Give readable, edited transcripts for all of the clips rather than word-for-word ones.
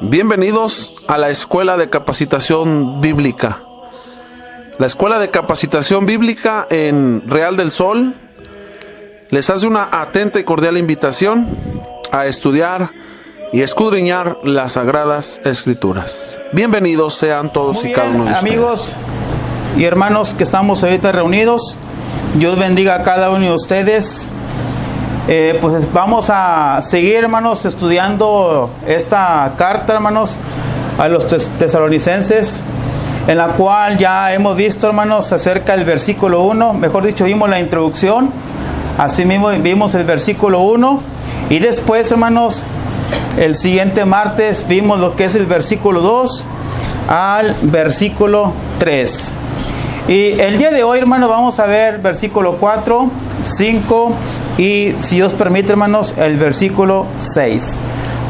Bienvenidos a la Escuela de Capacitación Bíblica. La Escuela de Capacitación Bíblica en Real del Sol les hace una atenta y cordial invitación a estudiar y escudriñar las Sagradas Escrituras. Bienvenidos sean todos y cada uno de ustedes. Amigos y hermanos que estamos ahorita reunidos, Dios bendiga a cada uno de ustedes. Pues vamos a seguir, hermanos, estudiando esta carta, hermanos, a los tesalonicenses, en la cual ya hemos visto, hermanos, acerca del versículo 1, mejor dicho, vimos la introducción, así mismo vimos el versículo 1, y después, hermanos, el siguiente martes vimos lo que es el versículo 2 al versículo 3. Y el día de hoy, hermanos, vamos a ver versículo 4, 5 y, si Dios permite, hermanos, el versículo 6.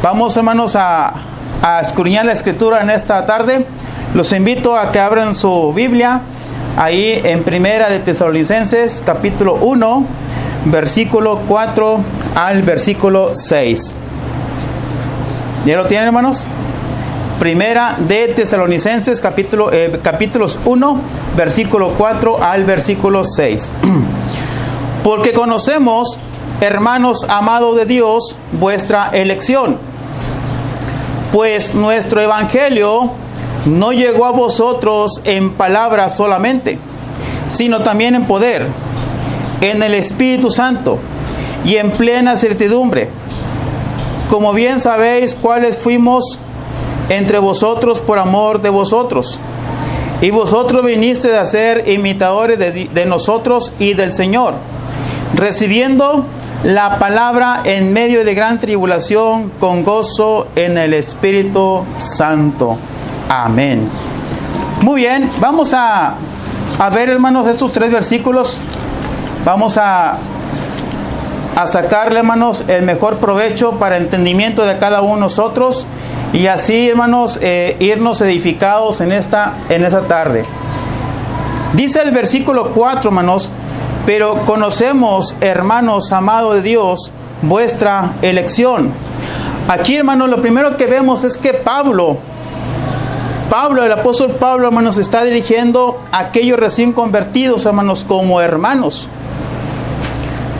Vamos, hermanos, a escudriñar la Escritura en esta tarde. Los invito a que abran su Biblia ahí en Primera de Tesalonicenses, capítulo 1, versículo 4 al versículo 6. ¿Ya lo tienen, hermanos? Primera de Tesalonicenses, capítulos 1, versículo 4 al versículo 6. Porque conocemos, hermanos amados de Dios, vuestra elección. Pues nuestro evangelio no llegó a vosotros en palabras solamente, sino también en poder, en el Espíritu Santo y en plena certidumbre. Como bien sabéis cuáles fuimos entre vosotros por amor de vosotros. Y vosotros vinisteis a ser imitadores de nosotros y del Señor, recibiendo la palabra en medio de gran tribulación con gozo en el Espíritu Santo. Amén. Muy bien, vamos a ver, hermanos, estos tres versículos. Vamos a sacarle, hermanos, el mejor provecho para entendimiento de cada uno de nosotros. Y así, hermanos, irnos edificados en esta tarde. Dice el versículo 4, hermanos: pero conocemos, hermanos amados de Dios, vuestra elección. Aquí, hermanos, lo primero que vemos es que Pablo, el apóstol Pablo, hermanos, está dirigiendo a aquellos recién convertidos, hermanos, como hermanos.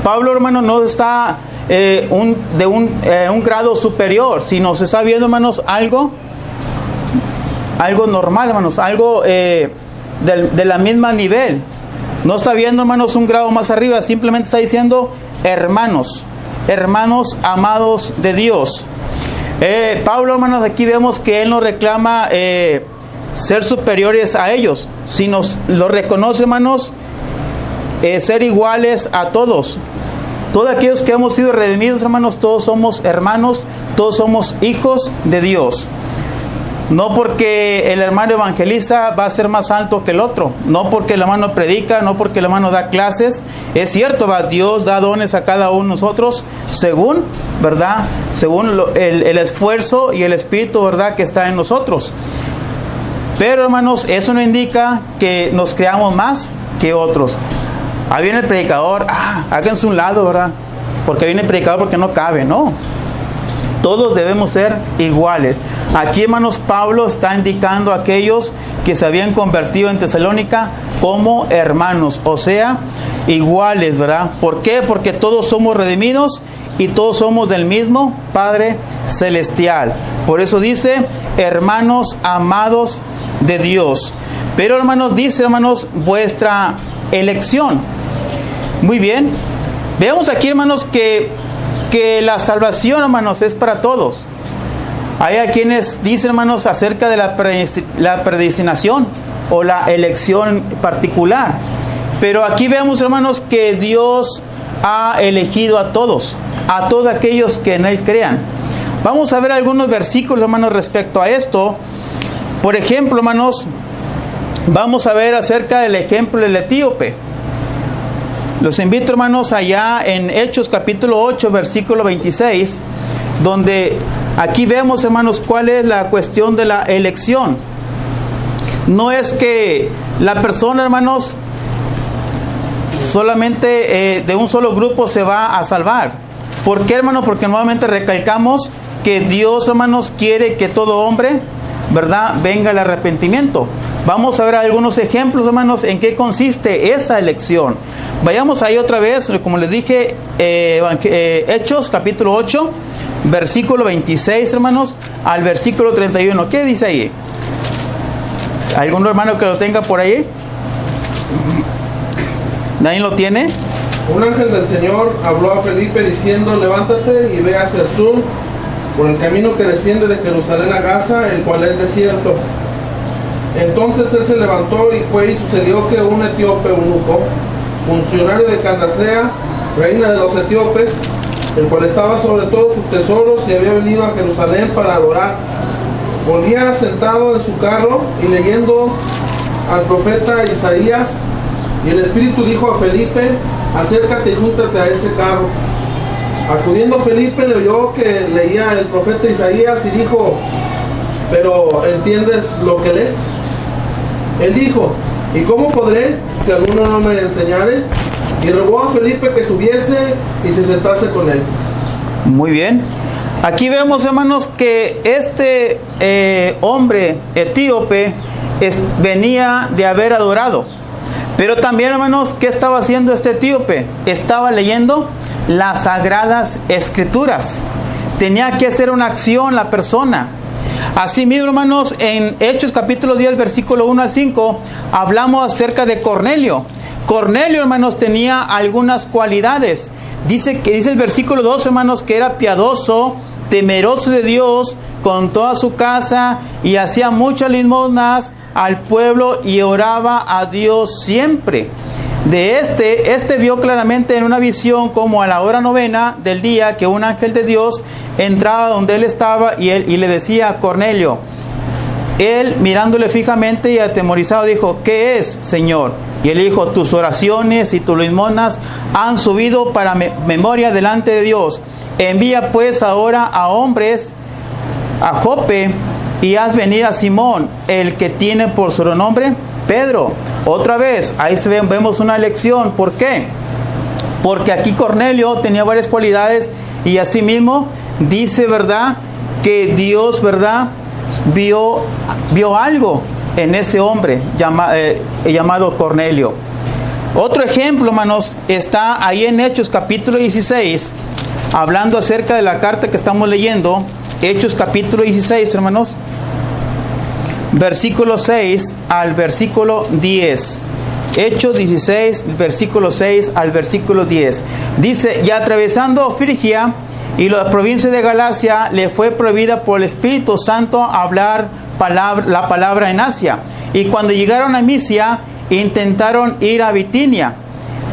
Pablo, hermanos, no está de un grado superior, sino se está viendo, hermanos, algo normal, hermanos, algo de la misma nivel. No está viendo, hermanos, un grado más arriba, simplemente está diciendo hermanos amados de Dios. Pablo, hermanos, aquí vemos que él no reclama ser superiores a ellos, sino lo reconoce, hermanos, ser iguales a todos. Todos aquellos que hemos sido redimidos, hermanos, todos somos hermanos, todos somos hijos de Dios. No porque el hermano evangelista va a ser más alto que el otro, no porque el hermano predica, no porque el hermano da clases. Es cierto, Dios da dones a cada uno de nosotros según, ¿verdad? Según el esfuerzo y el espíritu, ¿verdad?, que está en nosotros. Pero, hermanos, eso no indica que nos creamos más que otros. Ahí viene el predicador, háganse un lado, ¿verdad? Porque viene el predicador porque no cabe, no. Todos debemos ser iguales. Aquí, hermanos, Pablo está indicando a aquellos que se habían convertido en Tesalónica como hermanos, o sea, iguales, ¿verdad? ¿Por qué? Porque todos somos redimidos y todos somos del mismo Padre Celestial. Por eso dice, hermanos amados de Dios. Pero, hermanos, dice, hermanos, vuestra elección. Muy bien. Veamos aquí, hermanos, que la salvación, hermanos, es para todos. Hay a quienes dicen, hermanos, acerca de la predestinación o la elección particular. Pero aquí vemos, hermanos, que Dios ha elegido a todos aquellos que en Él crean. Vamos a ver algunos versículos, hermanos, respecto a esto. Por ejemplo, hermanos, vamos a ver acerca del ejemplo del etíope. Los invito, hermanos, allá en Hechos capítulo 8, versículo 26, donde aquí vemos, hermanos, cuál es la cuestión de la elección. No es que la persona, hermanos, solamente de un solo grupo se va a salvar. ¿Por qué, hermanos? Porque nuevamente recalcamos que Dios, hermanos, quiere que todo hombre, ¿verdad?, venga al arrepentimiento. Vamos a ver algunos ejemplos, hermanos, en qué consiste esa elección. Vayamos ahí otra vez, como les dije, Hechos, capítulo 8, versículo 26, hermanos, al versículo 31. ¿Qué dice ahí? ¿Algún hermano que lo tenga por ahí? ¿Nadie lo tiene? Un ángel del Señor habló a Felipe diciendo: levántate y ve hacia el sur, por el camino que desciende de Jerusalén a Gaza, el cual es desierto. Entonces él se levantó y fue, y sucedió que un etíope eunuco, funcionario de Candacea, reina de los etíopes, el cual estaba sobre todos sus tesoros y había venido a Jerusalén para adorar, volvía sentado en su carro y leyendo al profeta Isaías, y el Espíritu dijo a Felipe: acércate y júntate a ese carro. Acudiendo Felipe, le oyó que leía el profeta Isaías y dijo: ¿pero entiendes lo que lees? Él dijo: ¿y cómo podré si alguno no me enseñare? Y rogó a Felipe que subiese y se sentase con él. Muy bien. Aquí vemos, hermanos, que este hombre etíope venía de haber adorado. Pero también, hermanos, ¿qué estaba haciendo este etíope? Estaba leyendo las Sagradas Escrituras. Tenía que hacer una acción la persona. Asimismo, hermanos, en Hechos capítulo 10, versículo 1 al 5, hablamos acerca de Cornelio. Cornelio, hermanos, tenía algunas cualidades. Dice el versículo 2, hermanos, que era piadoso, temeroso de Dios, con toda su casa, y hacía muchas limosnas al pueblo y oraba a Dios siempre. De este vio claramente en una visión, como a la hora novena del día, que un ángel de Dios entraba donde él estaba y le decía a Cornelio. Él, mirándole fijamente y atemorizado, dijo: ¿qué es, Señor? Y él dijo: tus oraciones y tus limosnas han subido para memoria delante de Dios. Envía pues ahora a hombres a Jope y haz venir a Simón, el que tiene por sobrenombre Pedro. Otra vez, ahí vemos una lección. ¿Por qué? Porque aquí Cornelio tenía varias cualidades, y asimismo dice, ¿verdad?, que Dios, ¿verdad?, vio algo en ese hombre llamado Cornelio. Otro ejemplo, hermanos, está ahí en Hechos capítulo 16, hablando acerca de la carta que estamos leyendo. Hechos capítulo 16, hermanos, versículo 6 al versículo 10. Hechos 16, versículo 6 al versículo 10. Dice: y atravesando Frigia y la provincia de Galacia, le fue prohibida por el Espíritu Santo hablar la palabra en Asia. Y cuando llegaron a Misia, intentaron ir a Bitinia,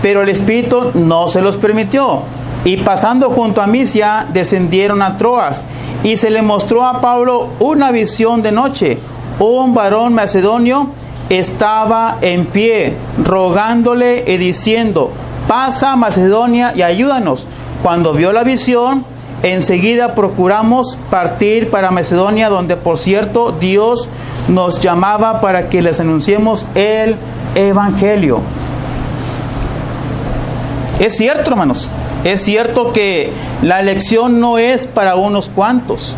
pero el Espíritu no se los permitió. Y pasando junto a Misia, descendieron a Troas. Y se le mostró a Pablo una visión de noche. Un varón macedonio estaba en pie, rogándole y diciendo: pasa a Macedonia y ayúdanos. Cuando vio la visión, enseguida procuramos partir para Macedonia, donde por cierto Dios nos llamaba para que les anunciemos el Evangelio. Es cierto, hermanos, es cierto que la elección no es para unos cuantos,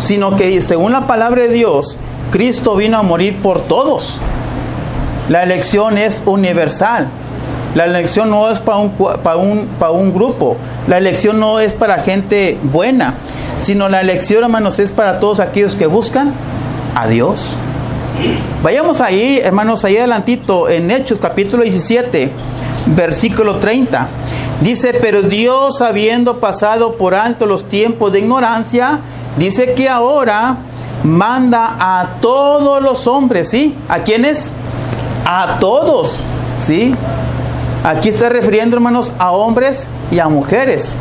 sino que según la palabra de Dios, Cristo vino a morir por todos. La elección es universal. La elección no es para un grupo. La elección no es para gente buena, sino la elección, hermanos, es para todos aquellos que buscan a Dios. Vayamos ahí, hermanos, ahí adelantito, en Hechos capítulo 17, versículo 30. Dice: pero Dios, habiendo pasado por alto los tiempos de ignorancia, dice que ahora manda a todos los hombres, ¿sí? ¿A quiénes? A todos, ¿sí? Aquí está refiriendo, hermanos, a hombres y a mujeres.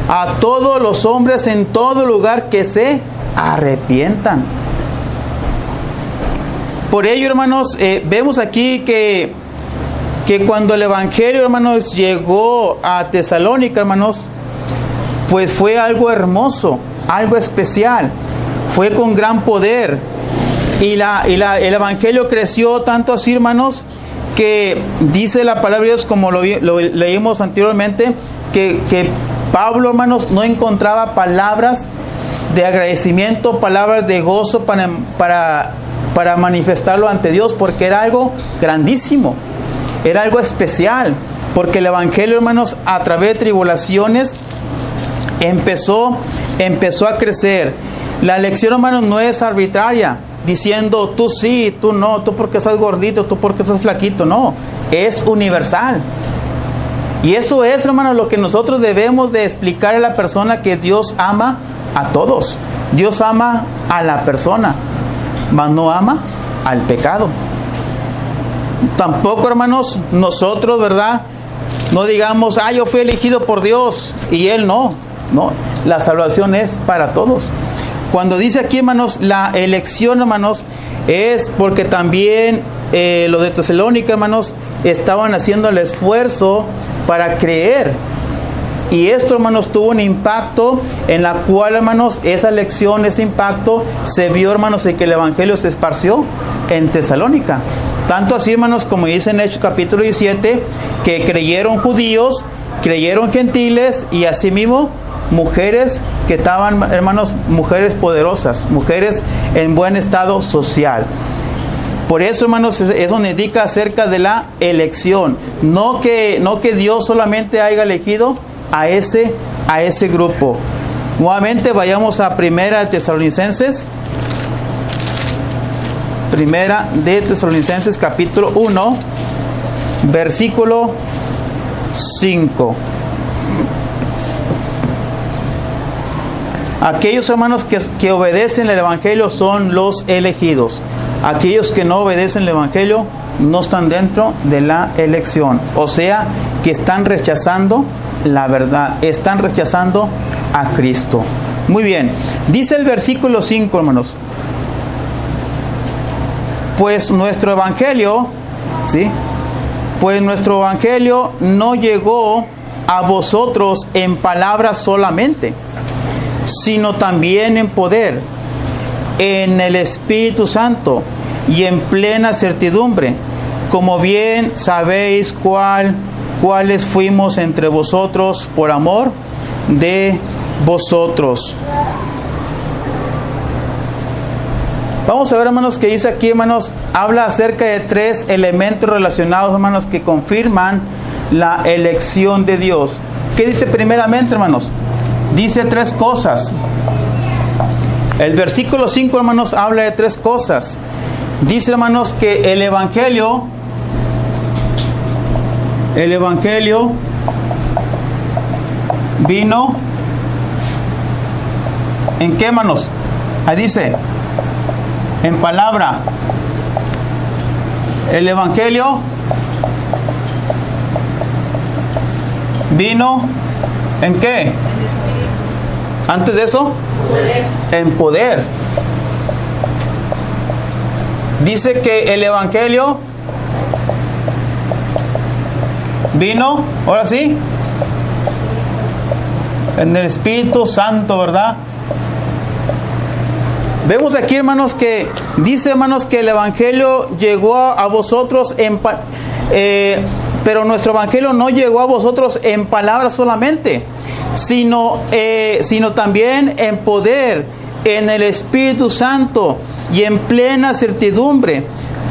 A todos los hombres en todo lugar que se arrepientan. Por ello, hermanos, vemos aquí que cuando el Evangelio, hermanos, llegó a Tesalónica, hermanos, pues fue algo hermoso, algo especial. Fue con gran poder. Y el Evangelio creció tanto así, hermanos, que dice la palabra de Dios, como lo leímos anteriormente, que Pablo, hermanos, no encontraba palabras de agradecimiento, palabras de gozo para manifestarlo ante Dios, porque era algo grandísimo, era algo especial, porque el Evangelio, hermanos, a través de tribulaciones empezó a crecer. La elección, hermanos, no es arbitraria, diciendo tú sí, tú no, tú porque estás gordito, tú porque estás flaquito, no, es universal. Y eso es, hermanos, lo que nosotros debemos de explicar a la persona, que Dios ama a todos. Dios ama a la persona, mas no ama al pecado. Tampoco, hermanos, nosotros, ¿verdad? No digamos, yo fui elegido por Dios y Él no. No, la salvación es para todos. Cuando dice aquí, hermanos, la elección, hermanos, es porque también los de Tesalónica, hermanos, estaban haciendo el esfuerzo para creer. Y esto, hermanos, tuvo un impacto en la cual, hermanos, esa elección, ese impacto se vio, hermanos, en que el Evangelio se esparció en Tesalónica. Tanto así, hermanos, como dice en Hechos capítulo 17, que creyeron judíos, creyeron gentiles y asimismo mujeres que estaban, hermanos, mujeres poderosas, mujeres en buen estado social. Por eso, hermanos, eso nos indica acerca de la elección. No que Dios solamente haya elegido a ese grupo. Nuevamente vayamos a Primera de Tesalonicenses. Primera de Tesalonicenses capítulo 1, versículo 5. Aquellos, hermanos, que obedecen el Evangelio son los elegidos. Aquellos que no obedecen el Evangelio no están dentro de la elección. O sea, que están rechazando la verdad, están rechazando a Cristo. Muy bien, dice el versículo 5, hermanos. Pues nuestro Evangelio, ¿sí? Pues nuestro Evangelio no llegó a vosotros en palabras solamente, sino también en poder, en el Espíritu Santo y en plena certidumbre, como bien sabéis cuáles fuimos entre vosotros por amor de vosotros. Vamos a ver, hermanos, que dice aquí, hermanos, habla acerca de 3 elementos relacionados, hermanos, que confirman la elección de Dios. ¿Qué dice primeramente, hermanos? Dice 3 cosas. El versículo 5, hermanos, habla de 3 cosas. Dice, hermanos, que el Evangelio vino, ¿en qué, hermanos? Ahí dice, en palabra. El Evangelio vino, ¿en qué? Antes de eso, en poder. Dice que el Evangelio vino, ahora sí, en el Espíritu Santo, ¿verdad? Vemos aquí, hermanos, que dice, hermanos, que el Evangelio llegó a vosotros pero nuestro Evangelio no llegó a vosotros en palabras solamente, sino también en poder, en el Espíritu Santo y en plena certidumbre,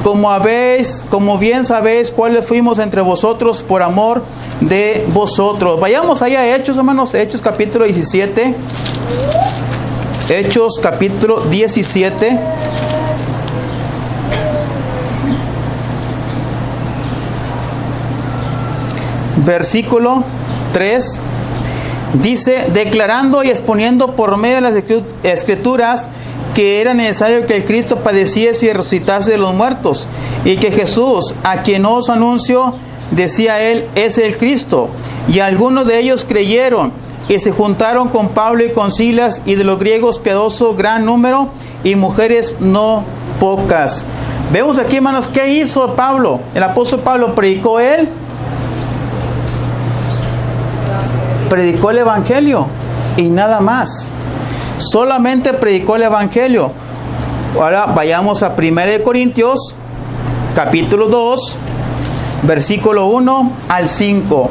como bien sabéis cuáles fuimos entre vosotros por amor de vosotros. Vayamos ahí a Hechos, hermanos, Hechos capítulo 17. Hechos capítulo 17. Versículo 3. Dice, declarando y exponiendo por medio de las Escrituras que era necesario que el Cristo padeciese y resucitase de los muertos, y que Jesús, a quien os anuncio, decía él, es el Cristo. Y algunos de ellos creyeron y se juntaron con Pablo y con Silas, y de los griegos piadoso gran número, y mujeres no pocas. Vemos aquí, hermanos, ¿qué hizo Pablo? El apóstol Pablo, ¿predicó él? Predicó el Evangelio y nada más. Solamente predicó el Evangelio. Ahora vayamos a 1 Corintios capítulo 2, versículo 1 al 5.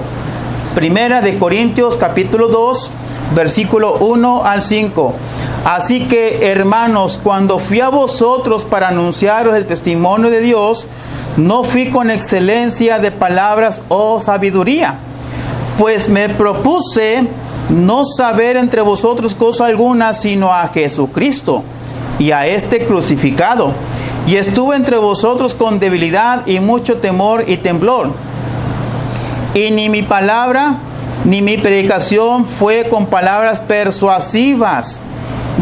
1 Corintios capítulo 2, versículo 1 al 5. Así que, hermanos, cuando fui a vosotros para anunciaros el testimonio de Dios, no fui con excelencia de palabras o sabiduría, pues me propuse no saber entre vosotros cosa alguna, sino a Jesucristo y a este crucificado. Y estuve entre vosotros con debilidad y mucho temor y temblor. Y ni mi palabra ni mi predicación fue con palabras persuasivas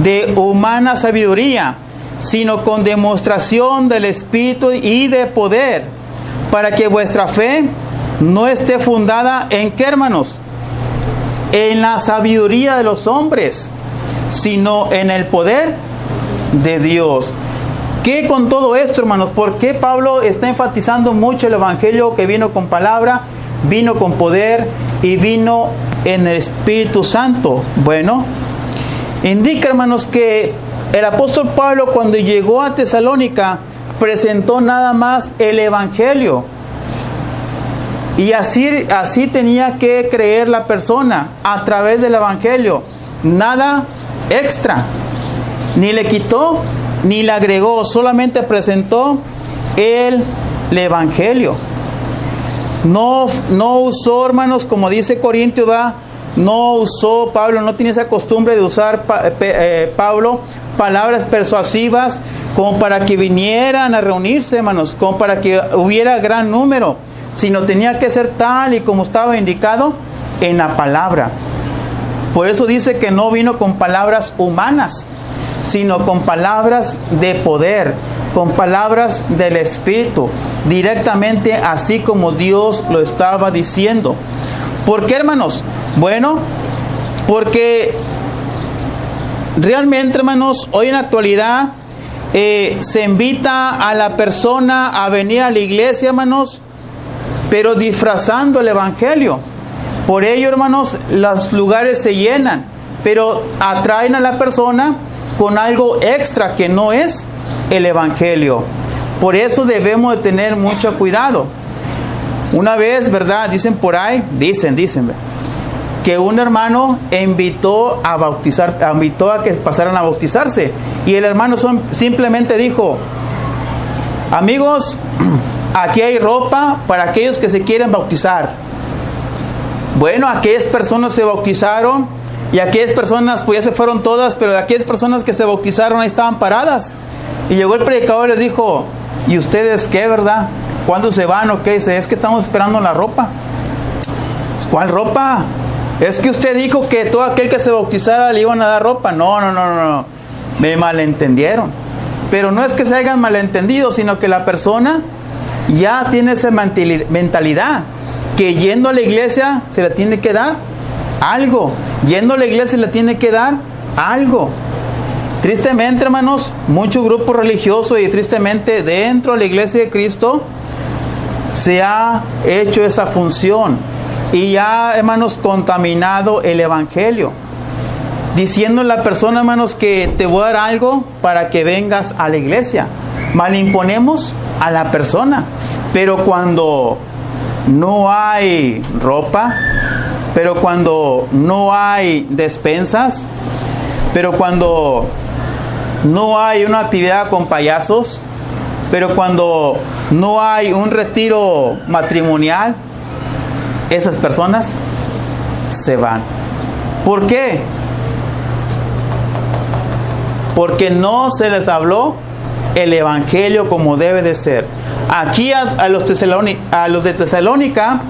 de humana sabiduría, sino con demostración del Espíritu y de poder, para que vuestra fe no esté fundada en ¿qué, hermanos? En la sabiduría de los hombres, sino en el poder de Dios. ¿Qué con todo esto, hermanos? ¿Por qué Pablo está enfatizando mucho el Evangelio que vino con palabra, vino con poder y vino en el Espíritu Santo? Bueno, indica, hermanos, que el apóstol Pablo, cuando llegó a Tesalónica, presentó nada más el Evangelio. Y así tenía que creer la persona, a través del Evangelio. Nada extra. Ni le quitó, ni le agregó. Solamente presentó el Evangelio. No usó, hermanos, como dice Corintios, no usó Pablo, no tiene esa costumbre de usar Pablo palabras persuasivas como para que vinieran a reunirse, hermanos, como para que hubiera gran número, sino tenía que ser tal y como estaba indicado en la palabra. Por eso dice que no vino con palabras humanas, sino con palabras de poder, con palabras del Espíritu, directamente así como Dios lo estaba diciendo. ¿Por qué, hermanos? Bueno, porque realmente, hermanos, hoy en la actualidad se invita a la persona a venir a la iglesia, hermanos, pero disfrazando el Evangelio. Por ello, hermanos, los lugares se llenan, pero atraen a la persona con algo extra que no es el Evangelio. Por eso debemos de tener mucho cuidado. Una vez, ¿verdad? Dicen por ahí, dicen, que un hermano invitó a que pasaran a bautizarse. Y el hermano simplemente dijo: amigos, aquí hay ropa para aquellos que se quieren bautizar. Bueno, aquellas personas se bautizaron y aquellas personas, pues ya se fueron todas, pero de aquellas personas que se bautizaron ahí estaban paradas. Y llegó el predicador y les dijo: ¿y ustedes qué, verdad? ¿Cuándo se van o qué? Dice: es que estamos esperando la ropa. ¿Cuál ropa? Es que usted dijo que todo aquel que se bautizara le iban a dar ropa. No. Me malentendieron. Pero no es que se hayan malentendido, sino que la persona ya tiene esa mentalidad que yendo a la iglesia se le tiene que dar algo. Yendo a la iglesia se le tiene que dar algo. Tristemente, hermanos, muchos grupos religiosos y tristemente dentro de la iglesia de Cristo se ha hecho esa función y ya, hermanos, contaminado el Evangelio, diciendo a la persona, hermanos, que te voy a dar algo para que vengas a la iglesia. Malimponemos a la persona. Pero cuando no hay ropa, pero cuando no hay despensas, pero cuando no hay una actividad con payasos, pero cuando no hay un retiro matrimonial, esas personas se van. ¿Por qué? Porque no se les habló el Evangelio como debe de ser. Aquí a los de Tesalónica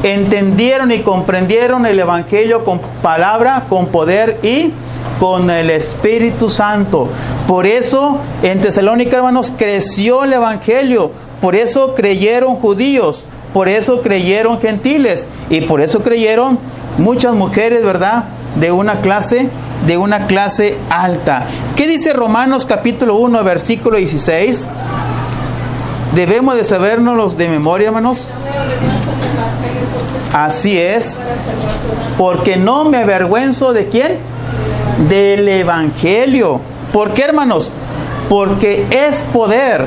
entendieron y comprendieron el Evangelio con palabra, con poder y con el Espíritu Santo. Por eso en Tesalónica, hermanos, creció el Evangelio. Por eso creyeron judíos, por eso creyeron gentiles y por eso creyeron muchas mujeres, ¿verdad? De una clase alta. ¿Qué dice Romanos capítulo 1, versículo 16? Debemos de sabérnoslos de memoria, hermanos. Así es. Porque no me avergüenzo ¿de quién? Del Evangelio. ¿Por qué, hermanos? Porque es poder.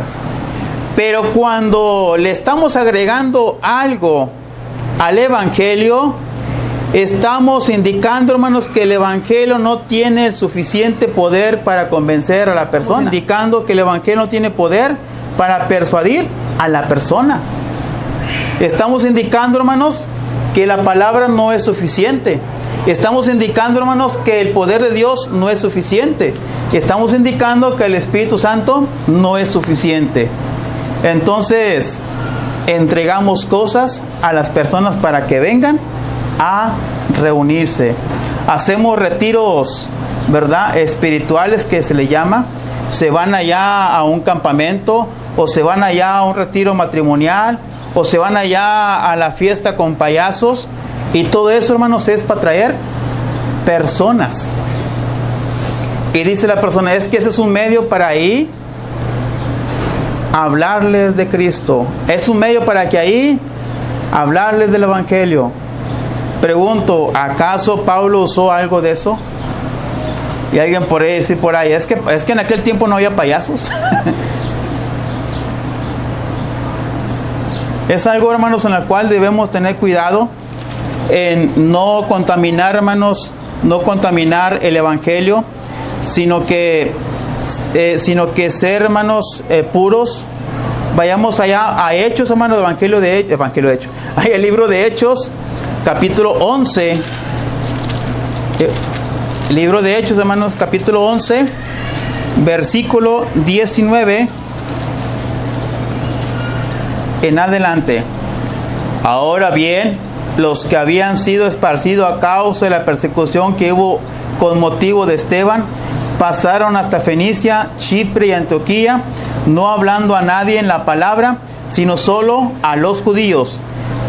Pero cuando le estamos agregando algo al Evangelio, Estamos indicando, hermanos, que el Evangelio no tiene el suficiente poder para convencer a la persona. Estamos indicando que el Evangelio no tiene poder para persuadir a la persona. Estamos indicando, hermanos, que la palabra no es suficiente. Estamos indicando, hermanos, que el poder de Dios no es suficiente. Estamos indicando que el Espíritu Santo no es suficiente. Entonces, entregamos cosas a las personas para que vengan a reunirse. Hacemos retiros, ¿verdad?, espirituales, que se le llama. Se van allá a un campamento, o se van allá a un retiro matrimonial, o se van allá a la fiesta con payasos. Y todo eso, hermanos, es para traer personas. Y dice la persona, es que ese es un medio para ir a hablarles de Cristo. Es un medio para que ahí hablarles del Evangelio. Pregunto, ¿acaso Pablo usó algo de eso? Y alguien por ahí decir por ahí, es que en aquel tiempo no había payasos. Es algo, hermanos, en el cual debemos tener cuidado en no contaminar, hermanos, no contaminar el Evangelio, sino que ser, hermanos, puros. Vayamos allá a Hechos, hermanos, Evangelio de Hechos. Hay el libro de Hechos, capítulo 11. Libro de Hechos, hermanos, capítulo 11, versículo 19 en adelante. Ahora bien, los que habían sido esparcidos a causa de la persecución que hubo con motivo de Esteban, pasaron hasta Fenicia, Chipre y Antioquía, no hablando a nadie en la palabra, sino solo a los judíos.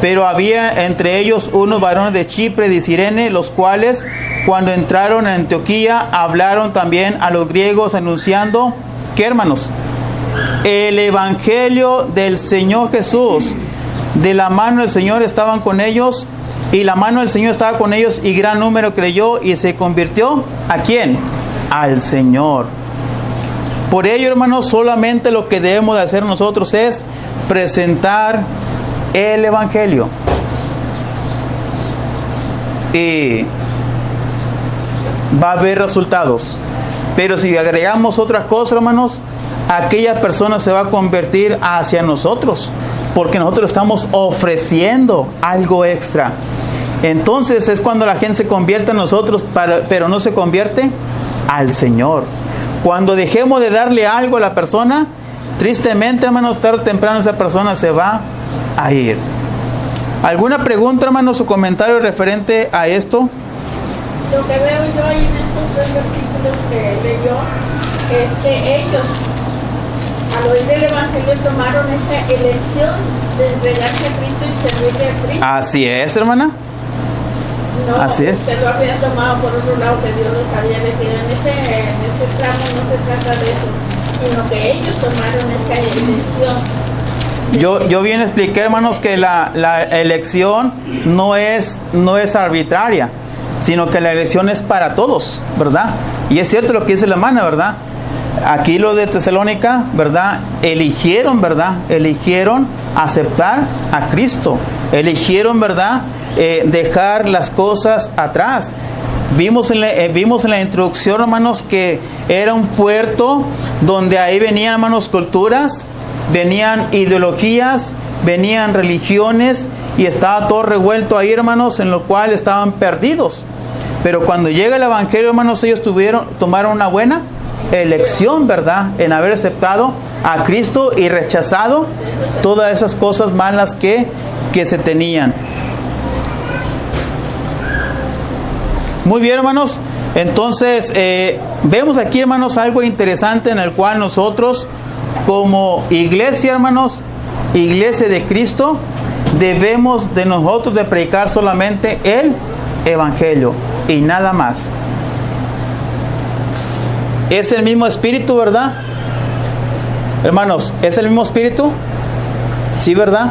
Pero había entre ellos unos varones de Chipre y de Cirene, los cuales, cuando entraron en Antioquía, hablaron también a los griegos, anunciando, ¿qué, hermanos? El Evangelio del Señor Jesús. De la mano del Señor estaban con ellos, y la mano del Señor estaba con ellos, y gran número creyó y se convirtió. ¿A quién? Al Señor. Por ello, hermanos, solamente lo que debemos de hacer nosotros es presentar el Evangelio. Y va a haber resultados. Pero si agregamos otras cosas, hermanos, aquella persona se va a convertir hacia nosotros, porque nosotros estamos ofreciendo algo extra. Entonces es cuando la gente se convierte a nosotros, pero no se convierte al Señor. Cuando dejemos de darle algo a la persona, tristemente, hermanos, tarde o temprano esa persona se va a ir. ¿Alguna pregunta, hermanos, o comentario referente a esto? Lo que veo yo ahí en estos tres versículos que leyó es que ellos, al oír el Evangelio, tomaron esa elección de entregarse a Cristo y servirle a Cristo. Así es, hermana. No, así es. Usted lo había tomado por otro lado, que Dios los había elegido. En ese tramo no se trata de eso, sino que ellos tomaron esa elección. Yo bien expliqué, hermanos, que la elección no es arbitraria, sino que la elección es para todos, ¿verdad? Y es cierto lo que dice la hermana, ¿verdad? Aquí los de Tesalónica, ¿verdad? Eligieron, ¿verdad? Eligieron aceptar a Cristo. Eligieron, ¿verdad? Dejar las cosas atrás. Vimos en la introducción, hermanos, que era un puerto donde ahí venían, hermanos, culturas, venían ideologías, venían religiones, y estaba todo revuelto ahí, hermanos, en lo cual estaban perdidos. Pero cuando llega el Evangelio, hermanos, ellos tomaron una buena elección, ¿verdad? En haber aceptado a Cristo y rechazado todas esas cosas malas que se tenían. Muy bien, hermanos. Entonces, vemos aquí, hermanos, algo interesante en el cual nosotros, como iglesia, hermanos, iglesia de Cristo, debemos de nosotros de predicar solamente el Evangelio y nada más. Es el mismo espíritu, ¿verdad? Hermanos, ¿es el mismo espíritu? Sí, ¿verdad?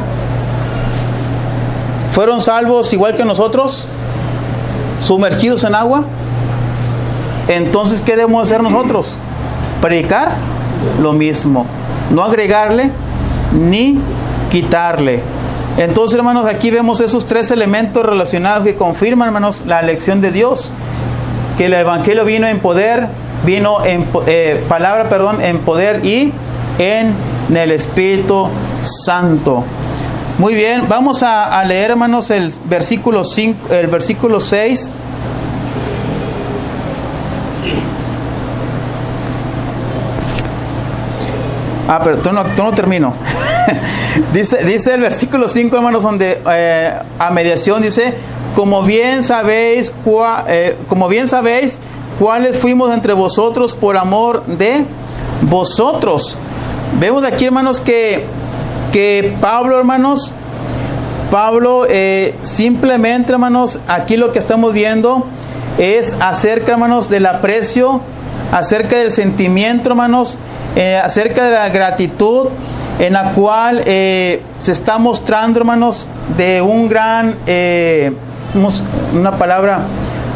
¿Fueron salvos igual que nosotros? ¿Sumergidos en agua? Entonces, ¿qué debemos hacer nosotros? Predicar lo mismo. No agregarle ni quitarle. Entonces, hermanos, aquí vemos esos tres elementos relacionados que confirman, hermanos, la elección de Dios. Que el Evangelio vino en poder, en poder y en el Espíritu Santo. Muy bien, vamos a leer, hermanos, el versículo 6. Pero tú no termino. dice el versículo 5, hermanos, donde a mediación dice: como bien sabéis cuáles fuimos entre vosotros por amor de vosotros. Vemos aquí, hermanos, que Pablo, hermanos, simplemente, hermanos, aquí lo que estamos viendo es acerca, hermanos, del aprecio, acerca del sentimiento, hermanos, acerca de la gratitud en la cual se está mostrando, hermanos, de un gran, una palabra,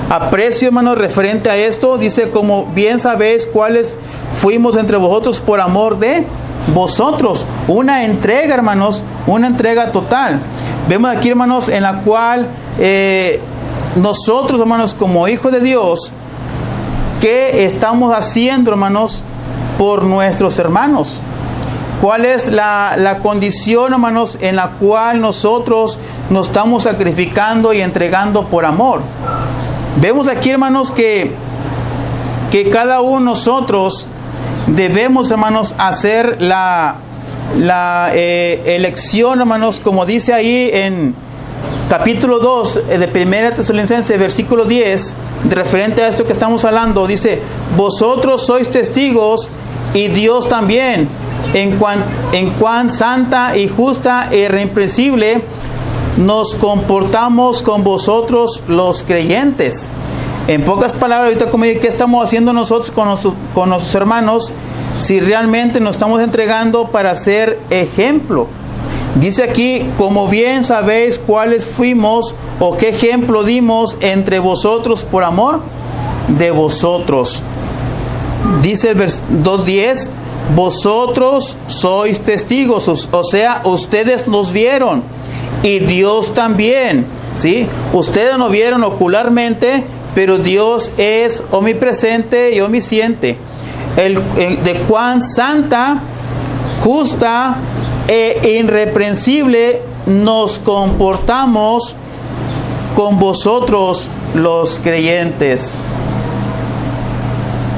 aprecio, hermanos, referente a esto. Dice: como bien sabéis cuáles fuimos entre vosotros por amor de vosotros. Una entrega, hermanos, una entrega total. Vemos aquí, hermanos, en la cual nosotros, hermanos, como hijos de Dios, ¿qué estamos haciendo, hermanos, por nuestros hermanos? ¿Cuál es la condición, hermanos, en la cual nosotros nos estamos sacrificando y entregando por amor? Vemos aquí, hermanos, que cada uno de nosotros debemos, hermanos, hacer la elección, hermanos, como dice ahí en capítulo 2 de 1 Tesalonicenses, versículo 10, referente a esto que estamos hablando. Dice: vosotros sois testigos, y Dios también, en cuán santa y justa e irreprensible nos comportamos con vosotros los creyentes. En pocas palabras, ahorita, como dije, ¿qué estamos haciendo nosotros con nuestros hermanos si realmente nos estamos entregando para ser ejemplo? Dice aquí: como bien sabéis cuáles fuimos o qué ejemplo dimos entre vosotros por amor de vosotros. Dice el 2:10: vosotros sois testigos, o sea, ustedes nos vieron, y Dios también, ¿sí? Ustedes nos vieron ocularmente, pero Dios es omnipresente y omnisciente. De cuán santa, justa e irreprensible nos comportamos con vosotros los creyentes.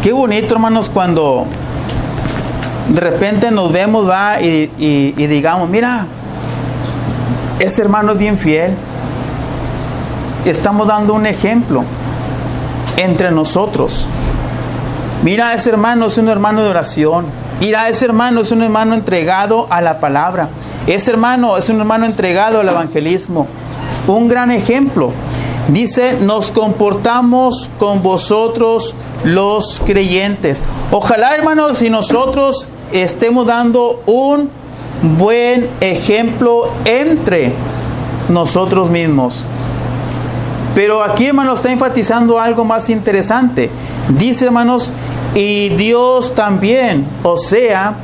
Qué bonito, hermanos, cuando de repente nos vemos, y digamos: mira, ese hermano es bien fiel. Estamos dando un ejemplo entre nosotros. Mira, ese hermano es un hermano de oración. Mira, ese hermano es un hermano entregado a la palabra. Ese hermano es un hermano entregado al evangelismo. Un gran ejemplo. Dice: nos comportamos con vosotros los creyentes. Ojalá, hermanos, si nosotros estemos dando un buen ejemplo entre nosotros mismos. Pero aquí, hermanos, está enfatizando algo más interesante. Dice, hermanos: y Dios también. O sea,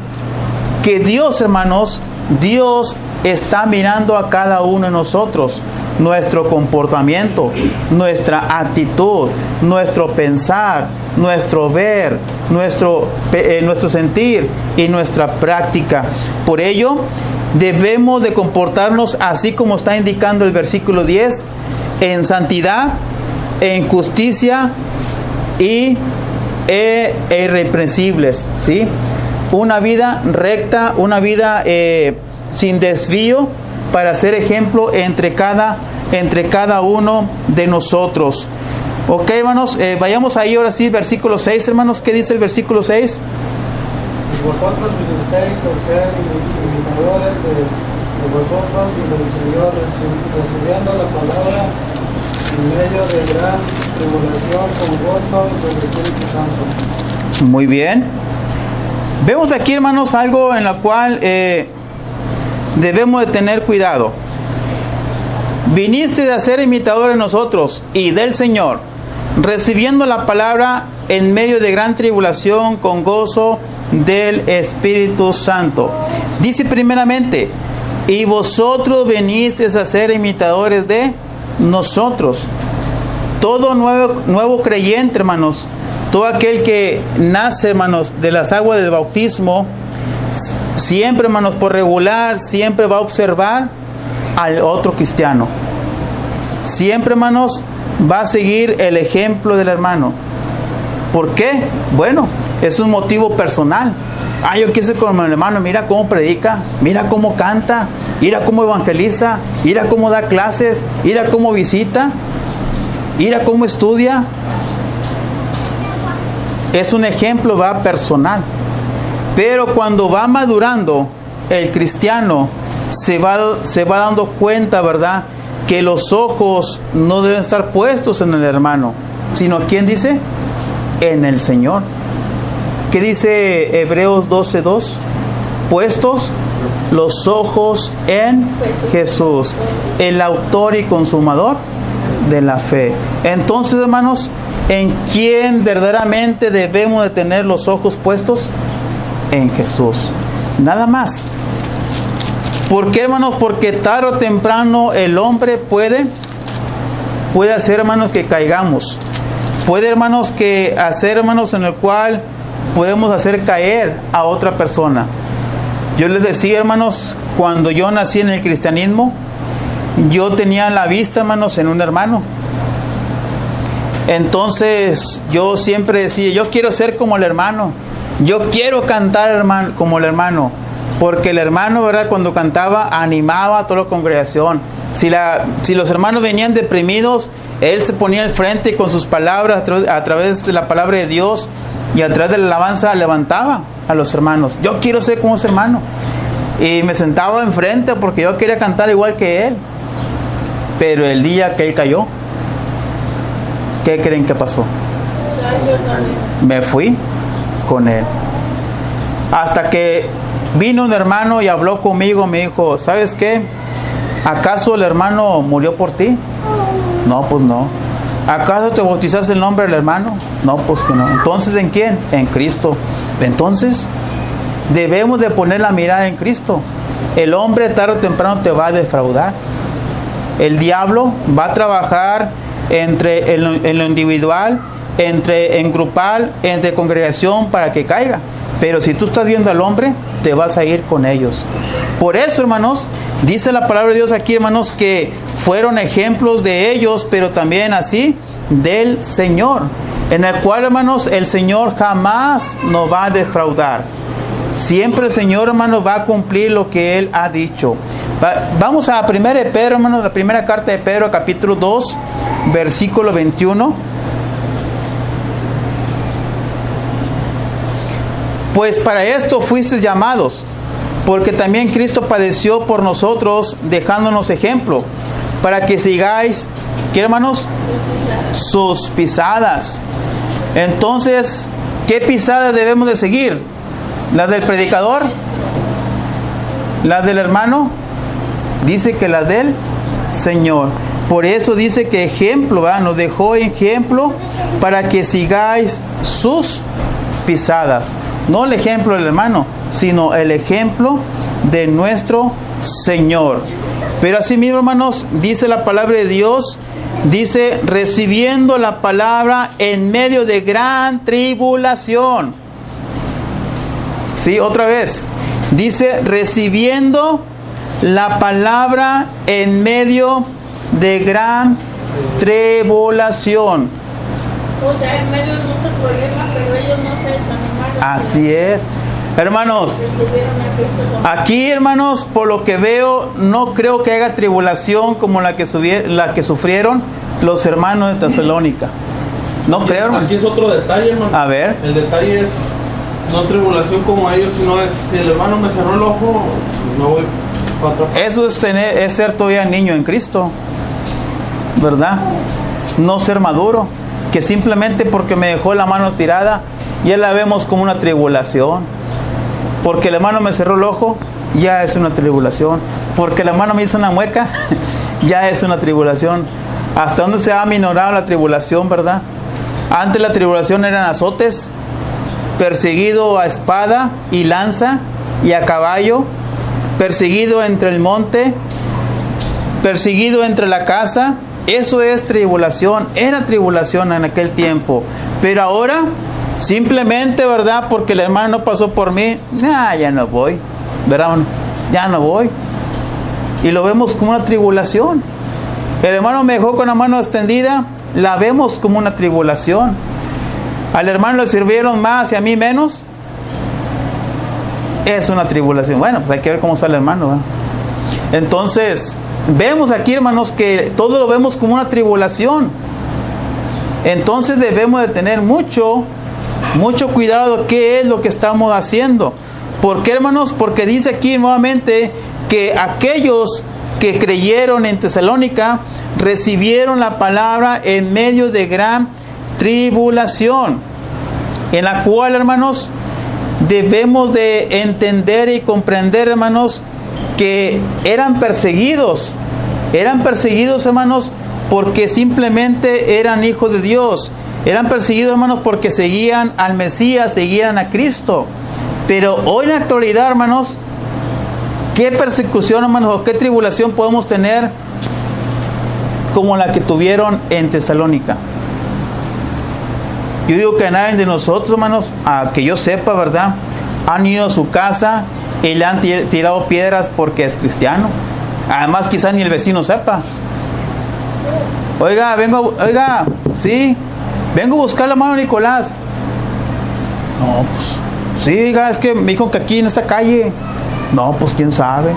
que Dios, hermanos, Dios está mirando a cada uno de nosotros, nuestro comportamiento, nuestra actitud, nuestro pensar, nuestro ver, nuestro sentir y nuestra práctica. Por ello, debemos de comportarnos así como está indicando el versículo 10, en santidad, en justicia e irreprensibles, ¿sí? Una vida recta, una vida sin desvío, para ser ejemplo entre cada uno de nosotros. Ok, hermanos, vayamos ahí ahora sí, versículo 6, hermanos. ¿Qué dice el versículo 6? Vosotros vinisteis a ser imitadores de vosotros y del Señor, recibiendo la palabra en medio de gran tribulación con gozo del Espíritu Santo. Muy bien. Vemos aquí, hermanos, algo en la cual debemos de tener cuidado. Viniste a ser imitadores de nosotros y del Señor, recibiendo la palabra en medio de gran tribulación con gozo del Espíritu Santo. Dice primeramente: y vosotros venisteis a ser imitadores de nosotros. Todo nuevo creyente, hermanos, todo aquel que nace, hermanos, de las aguas del bautismo, siempre, hermanos, por regular, siempre va a observar al otro cristiano. Siempre, hermanos, va a seguir el ejemplo del hermano. ¿Por qué? Bueno, es un motivo personal. Yo quiero ser como mi hermano, mira cómo predica, mira cómo canta, mira cómo evangeliza, mira cómo da clases, mira cómo visita, mira cómo estudia. Es un ejemplo, va personal. Pero cuando va madurando, el cristiano se va dando cuenta, ¿verdad?, que los ojos no deben estar puestos en el hermano, sino, ¿quién dice? En el Señor. ¿Qué dice Hebreos 12:2? Puestos los ojos en Jesús, el autor y consumador de la fe. Entonces, hermanos, ¿en quién verdaderamente debemos de tener los ojos puestos? En Jesús. Nada más. ¿Por qué, hermanos? Porque tarde o temprano el hombre puede hacer, hermanos, que caigamos. Puede, hermanos, que hacer, hermanos, en el cual podemos hacer caer a otra persona. Yo les decía, hermanos, cuando yo nací en el cristianismo, yo tenía la vista, hermanos, en un hermano. Entonces yo siempre decía, yo quiero ser como el hermano, yo quiero cantar, hermano, como el hermano, porque el hermano, ¿verdad?, cuando cantaba animaba a toda la congregación. Si los hermanos venían deprimidos, él se ponía al frente con sus palabras, a través de la palabra de Dios y a través de la alabanza levantaba a los hermanos. Yo quiero ser como ese hermano. Y me sentaba enfrente porque yo quería cantar igual que él. Pero el día que él cayó, ¿qué creen que pasó? Me fui con él. Hasta que vino un hermano y habló conmigo, me dijo, ¿sabes qué? ¿Acaso el hermano murió por ti? No, pues no. ¿Acaso te bautizaste el nombre del hermano? No, pues que no. Entonces, ¿en quién? En Cristo. Entonces, debemos de poner la mirada en Cristo. El hombre tarde o temprano te va a defraudar. El diablo va a trabajar en lo individual, en grupal, entre congregación para que caiga. Pero si tú estás viendo al hombre, te vas a ir con ellos. Por eso, hermanos, dice la palabra de Dios aquí, hermanos, que fueron ejemplos de ellos, pero también así del Señor, en el cual, hermanos, el Señor jamás nos va a defraudar. Siempre el Señor, hermanos, va a cumplir lo que Él ha dicho. Vamos a 1 de Pedro, hermanos, la primera carta de Pedro, capítulo 2, versículo 21. Pues para esto fuisteis llamados, porque también Cristo padeció por nosotros, dejándonos ejemplo, para que sigáis, ¿qué, hermanos? Sus pisadas. Entonces, ¿qué pisadas debemos de seguir? ¿Las del predicador? ¿Las del hermano? Dice que las del Señor. Por eso dice que ejemplo, ¿verdad? Nos dejó ejemplo para que sigáis sus pisadas. No el ejemplo del hermano, sino el ejemplo de nuestro Señor. Pero asimismo, hermanos, dice la palabra de Dios, dice, recibiendo la palabra en medio de gran tribulación. Sí, otra vez. Dice, recibiendo la palabra en medio de gran tribulación. O sea, en medio de muchos problemas, pero ellos no se desanimaron. Así es. Hermanos, aquí, hermanos, por lo que veo, no creo que haya tribulación como la que sufrieron los hermanos de Tesalónica. No creo, hermano. Aquí es otro detalle, hermano. A ver. El detalle es no tribulación como ellos, sino es si el hermano me cerró el ojo, me voy para otra parte. Eso es ser todavía niño en Cristo, ¿verdad? No ser maduro, que simplemente porque me dejó la mano tirada, ya la vemos como una tribulación. Porque el hermano me cerró el ojo, ya es una tribulación. Porque el hermano me hizo una mueca, ya es una tribulación. ¿Hasta dónde se ha aminorado la tribulación, verdad? Antes la tribulación eran azotes, perseguido a espada y lanza y a caballo, perseguido entre el monte, perseguido entre la casa. Eso es tribulación, era tribulación en aquel tiempo. Pero ahora, simplemente, ¿verdad? Porque el hermano no pasó por mí, ya no voy, ¿verdad? Ya no voy. Y lo vemos como una tribulación. El hermano me dejó con la mano extendida, la vemos como una tribulación. Al hermano le sirvieron más y a mí menos, es una tribulación. Bueno, pues hay que ver cómo está el hermano, ¿verdad? Entonces, vemos aquí, hermanos, que todo lo vemos como una tribulación. Entonces debemos de tener mucho cuidado qué es lo que estamos haciendo. ¿Por qué, hermanos? Porque dice aquí nuevamente que aquellos que creyeron en Tesalónica recibieron la palabra en medio de gran tribulación, en la cual, hermanos, debemos de entender y comprender, hermanos, que eran perseguidos, hermanos, porque simplemente eran hijos de Dios. Eran perseguidos, hermanos, porque seguían al Mesías, seguían a Cristo. Pero hoy en la actualidad, hermanos, ¿qué persecución, hermanos, o qué tribulación podemos tener como la que tuvieron en Tesalónica? Yo digo que nadie de nosotros, hermanos, a que yo sepa, ¿verdad?, han ido a su casa y le han tirado piedras porque es cristiano. Además, quizás ni el vecino sepa. Oiga, sí, vengo a buscar la mano de Nicolás. No, pues, sí, oiga, es que me dijo que aquí en esta calle. No, pues quién sabe.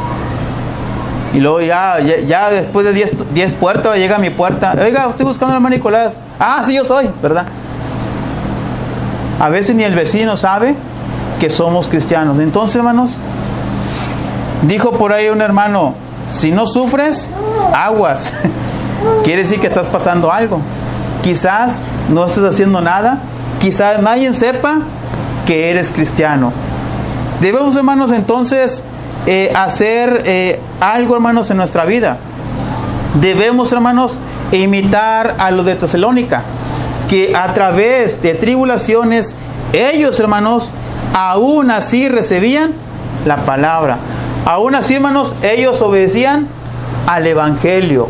Y luego ya después de 10 puertas llega a mi puerta. Oiga, estoy buscando a la mano de Nicolás. Ah, sí, yo soy, ¿verdad? A veces ni el vecino sabe que somos cristianos. Entonces, hermanos, dijo por ahí un hermano, si no sufres, aguas. Quiere decir que estás pasando algo. Quizás no estés haciendo nada. Quizás nadie sepa que eres cristiano. Debemos, hermanos, entonces hacer algo, hermanos, en nuestra vida. Debemos, hermanos, imitar a los de Tesalónica, que a través de tribulaciones, ellos, hermanos, aún así recibían la palabra. Aún así, hermanos, ellos obedecían al Evangelio.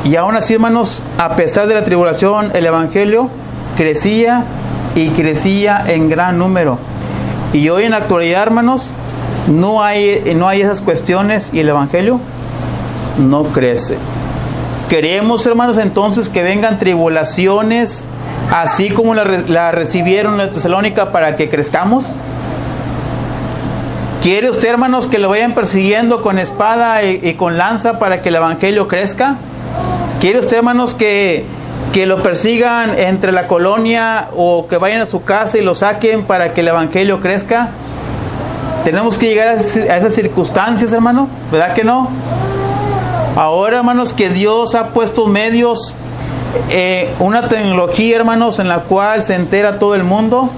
Y aún así, hermanos, a pesar de la tribulación, el Evangelio crecía y crecía en gran número. Y hoy en la actualidad, hermanos, no hay esas cuestiones y el Evangelio no crece. Queremos, hermanos, entonces que vengan tribulaciones así como la recibieron en Tesalónica para que crezcamos. ¿Quiere usted, hermanos, que lo vayan persiguiendo con espada y con lanza para que el Evangelio crezca? ¿Quiere usted, hermanos, que lo persigan entre la colonia o que vayan a su casa y lo saquen para que el Evangelio crezca? Tenemos que llegar a esas circunstancias, hermano, ¿verdad que no? Ahora, hermanos, que Dios ha puesto medios, una tecnología, hermanos, en la cual se entera todo el mundo.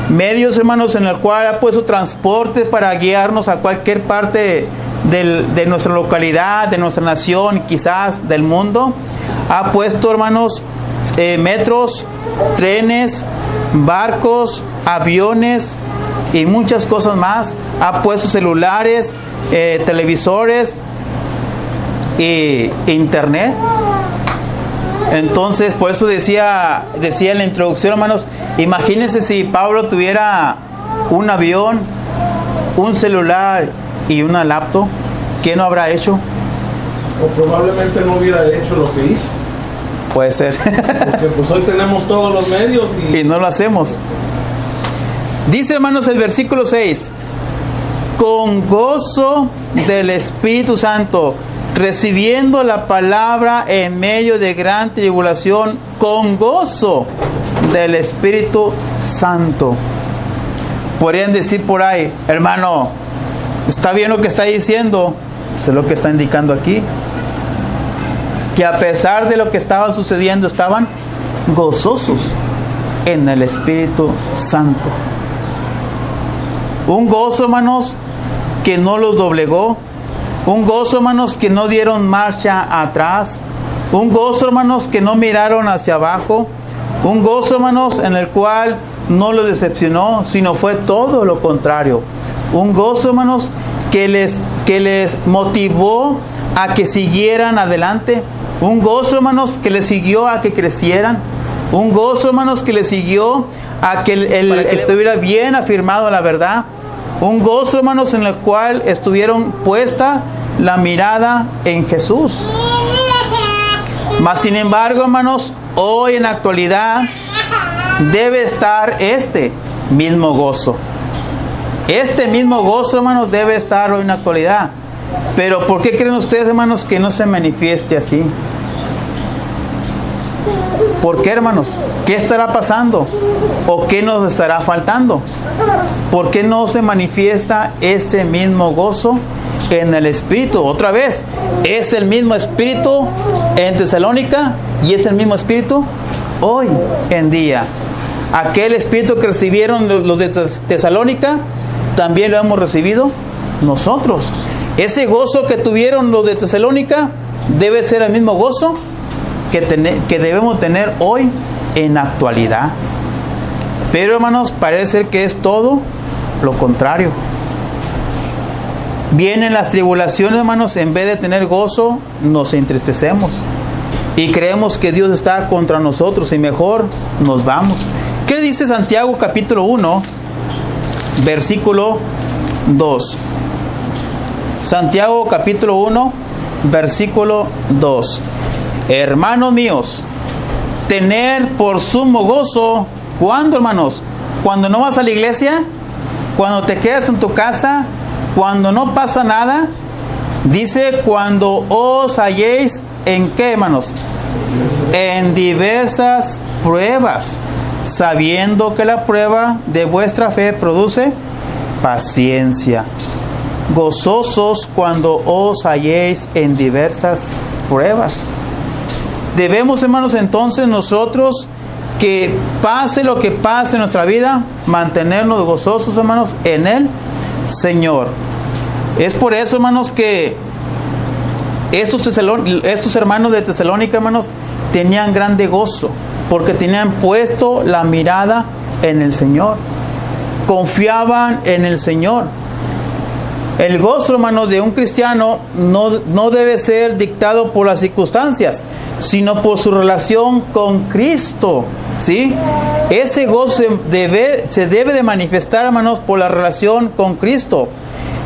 Medios, hermanos, en el cual ha puesto transporte para guiarnos a cualquier parte de nuestra localidad, de nuestra nación, quizás del mundo. Ha puesto, hermanos, metros, trenes, barcos, aviones y muchas cosas más. Ha puesto celulares, televisores e internet. Entonces, por eso decía en la introducción, hermanos, imagínense si Pablo tuviera un avión, un celular y una laptop, ¿qué no habrá hecho? O probablemente no hubiera hecho lo que hizo. Puede ser. Porque pues hoy tenemos todos los medios y no lo hacemos. Dice, hermanos, el versículo 6, con gozo del Espíritu Santo, recibiendo la palabra en medio de gran tribulación, con gozo del Espíritu Santo. Podrían decir por ahí, hermano, ¿está bien lo que está diciendo? Eso es lo que está indicando aquí. Que a pesar de lo que estaba sucediendo, estaban gozosos en el Espíritu Santo. Un gozo, hermanos, que no los doblegó. Un gozo, hermanos, que no dieron marcha atrás. Un gozo, hermanos, que no miraron hacia abajo. Un gozo, hermanos, en el cual no los decepcionó, sino fue todo lo contrario. Un gozo, hermanos, que les motivó a que siguieran adelante. Un gozo, hermanos, que les siguió a que crecieran. Un gozo, hermanos, que les siguió a que estuviera bien afirmado en la verdad. Un gozo, hermanos, en el cual estuvieron puesta la mirada en Jesús. Mas, sin embargo, hermanos, hoy en la actualidad debe estar este mismo gozo. Este mismo gozo, hermanos, debe estar hoy en la actualidad. Pero ¿por qué creen ustedes, hermanos, que no se manifieste así? ¿Por qué, hermanos? ¿Qué estará pasando? ¿O qué nos estará faltando? ¿Por qué no se manifiesta ese mismo gozo en el Espíritu? Otra vez, es el mismo Espíritu en Tesalónica y es el mismo Espíritu hoy en día. Aquel Espíritu que recibieron los de Tesalónica, también lo hemos recibido nosotros. Ese gozo que tuvieron los de Tesalónica debe ser el mismo gozo que debemos tener hoy en la actualidad. Pero, hermanos, parece ser que es todo lo contrario. Vienen las tribulaciones, hermanos, en vez de tener gozo, nos entristecemos. Y creemos que Dios está contra nosotros y mejor nos vamos. ¿Qué dice Santiago capítulo 1, versículo 2? Santiago capítulo 1, versículo 2. Hermanos míos, tener por sumo gozo, ¿cuándo, hermanos? Cuando no vas a la iglesia, cuando te quedas en tu casa, cuando no pasa nada. Dice, cuando os halléis en qué, hermanos, en diversas pruebas, sabiendo que la prueba de vuestra fe produce paciencia. Gozosos cuando os halléis en diversas pruebas. Debemos, hermanos, entonces nosotros, que pase lo que pase en nuestra vida, mantenernos gozosos, hermanos, en el Señor. Es por eso, hermanos, que estos hermanos de Tesalónica, hermanos, tenían grande gozo, porque tenían puesto la mirada en el Señor. Confiaban en el Señor. El gozo, hermanos, de un cristiano no debe ser dictado por las circunstancias, sino por su relación con Cristo, ¿sí? Ese gozo se debe de manifestar, hermanos, por la relación con Cristo.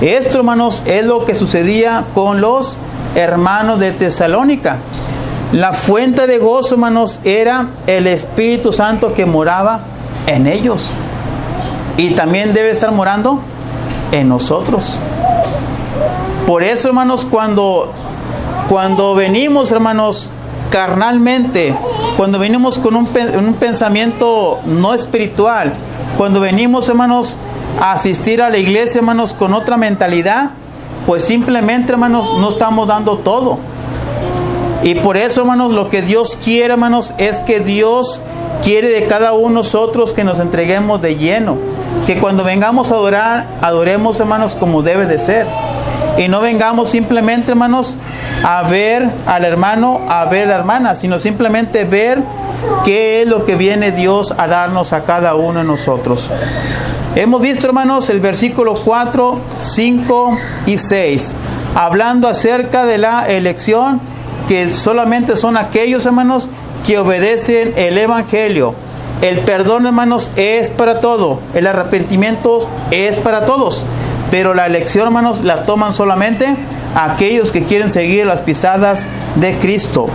Esto, hermanos, es lo que sucedía con los hermanos de Tesalónica. La fuente de gozo, hermanos, era el Espíritu Santo que moraba en ellos. Y también debe estar morando en nosotros. Por eso, hermanos, cuando venimos, hermanos, carnalmente, cuando venimos con un pensamiento no espiritual, cuando venimos, hermanos, a asistir a la iglesia, hermanos, con otra mentalidad, pues simplemente, hermanos, no estamos dando todo. Y por eso, hermanos, lo que Dios quiere, hermanos, es que Dios quiere de cada uno de nosotros que nos entreguemos de lleno. Que cuando vengamos a adorar, adoremos, hermanos, como debe de ser. Y no vengamos simplemente, hermanos, a ver al hermano, a ver a la hermana, sino simplemente ver qué es lo que viene Dios a darnos a cada uno de nosotros. Hemos visto, hermanos, el versículo 4, 5 y 6, hablando acerca de la elección, que solamente son aquellos, hermanos, que obedecen el Evangelio. El perdón, hermanos, es para todo. El arrepentimiento es para todos. Pero la elección, hermanos, la toman solamente aquellos que quieren seguir las pisadas de Cristo.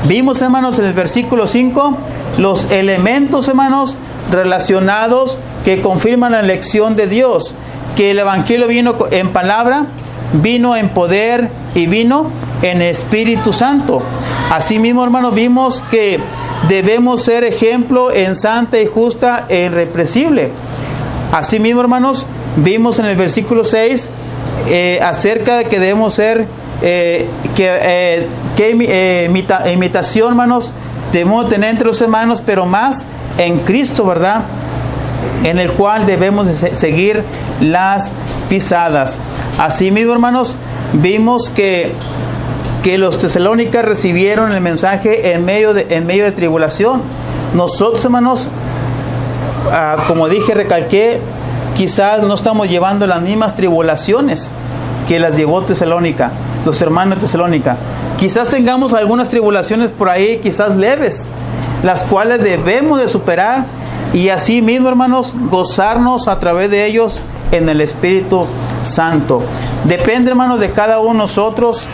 Vimos, hermanos, en el versículo 5, los elementos, hermanos, relacionados que confirman la elección de Dios. Que el Evangelio vino en palabra, vino en poder y vino en Espíritu Santo. Asimismo, hermanos, vimos que debemos ser ejemplo en santa y justa e irrepresible. Asimismo, hermanos, vimos en el versículo 6 acerca de que debemos ser imitación, hermanos, debemos tener entre los hermanos, pero más en Cristo, ¿verdad? En el cual debemos de seguir las pisadas. Asimismo, hermanos, vimos que los tesalónicas recibieron el mensaje en medio de tribulación. Nosotros, hermanos, como dije, recalqué, quizás no estamos llevando las mismas tribulaciones que las llevó Tesalónica, los hermanos de Tesalónica. Quizás tengamos algunas tribulaciones por ahí, quizás leves, las cuales debemos de superar y así mismo, hermanos, gozarnos a través de ellos en el Espíritu Santo. Depende, hermanos, de cada uno de nosotros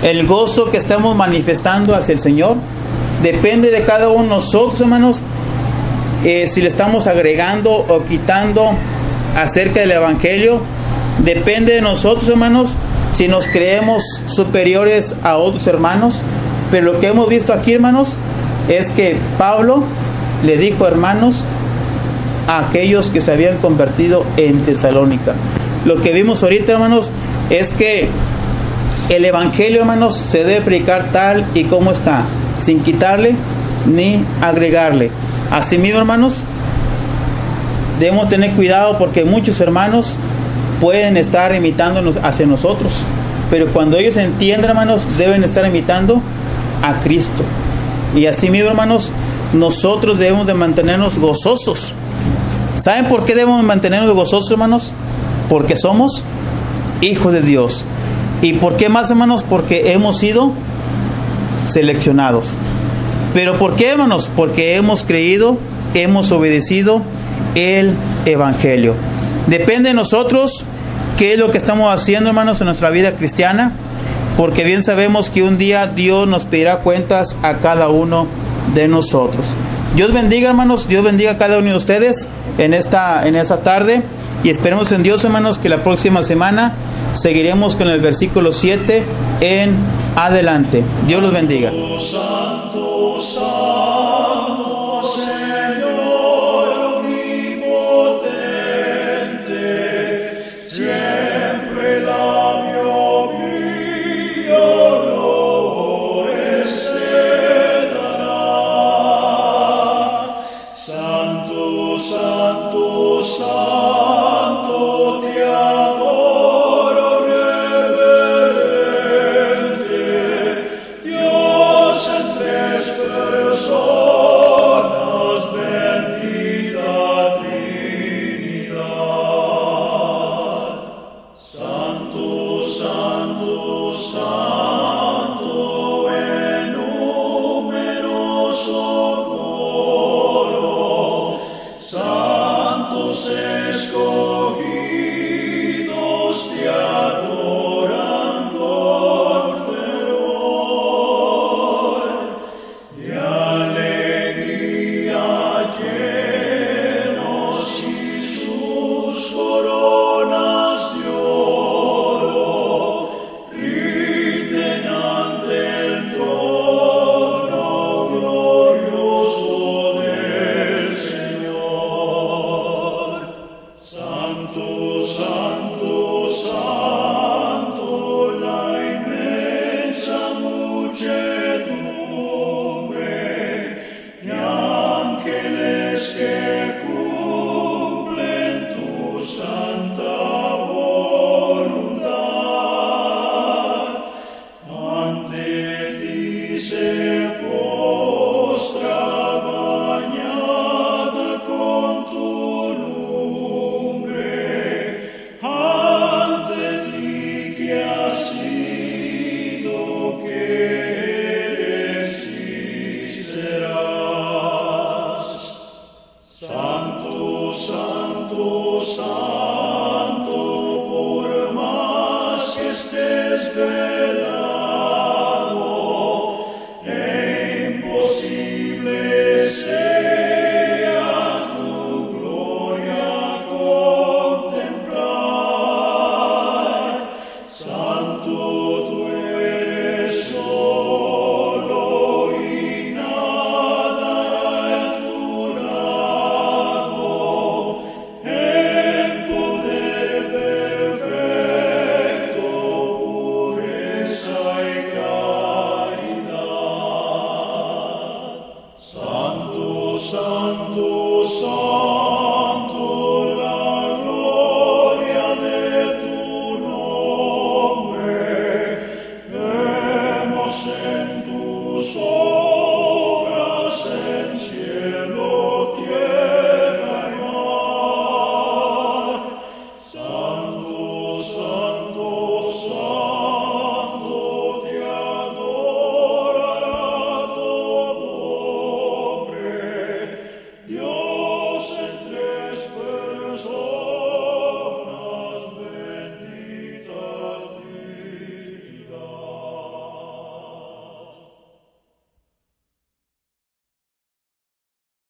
el gozo que estamos manifestando hacia el Señor. Depende de cada uno de nosotros, hermanos, si le estamos agregando o quitando acerca del Evangelio. Depende de nosotros, hermanos, si nos creemos superiores a otros hermanos. Pero lo que hemos visto aquí, hermanos, es que Pablo le dijo hermanos a aquellos que se habían convertido en Tesalónica. Lo que vimos ahorita, hermanos, es que el Evangelio, hermanos, se debe predicar tal y como está, sin quitarle ni agregarle. Asimismo, hermanos, debemos tener cuidado porque muchos hermanos pueden estar imitándonos hacia nosotros, pero cuando ellos entiendan, hermanos, deben estar imitando a Cristo. Y asimismo, hermanos, nosotros debemos de mantenernos gozosos. ¿Saben por qué debemos mantenernos gozosos, hermanos? Porque somos hijos de Dios. ¿Y por qué más, hermanos? Porque hemos sido seleccionados. ¿Pero por qué, hermanos? Porque hemos creído, hemos obedecido el Evangelio. Depende de nosotros qué es lo que estamos haciendo, hermanos, en nuestra vida cristiana, porque bien sabemos que un día Dios nos pedirá cuentas a cada uno de nosotros. Dios bendiga, hermanos, Dios bendiga a cada uno de ustedes en esta tarde, y esperemos en Dios, hermanos, que la próxima semana seguiremos con el versículo 7 en adelante. Dios los bendiga. Santo, Santo, Señor omnipotente, siempre labio mío honores te dará. Santo, Santo, Santo, te adoro reverente, Dios en tres personas, bendita Trinidad. Santo, Santo, Santo, en numeroso coro, santos escogidos te adoran con fervor, de alegría llenos y sus coronas de oro rinden ante el trono glorioso del Señor. Santo, Santo, Santo, la inmensa muchedumbre de ángeles que cumplen tu santa voluntad, ante ti se postra bañada con tu lumbre, ante ti que has sido, que eres y serás. Santo, Santo, Santo, por más que estés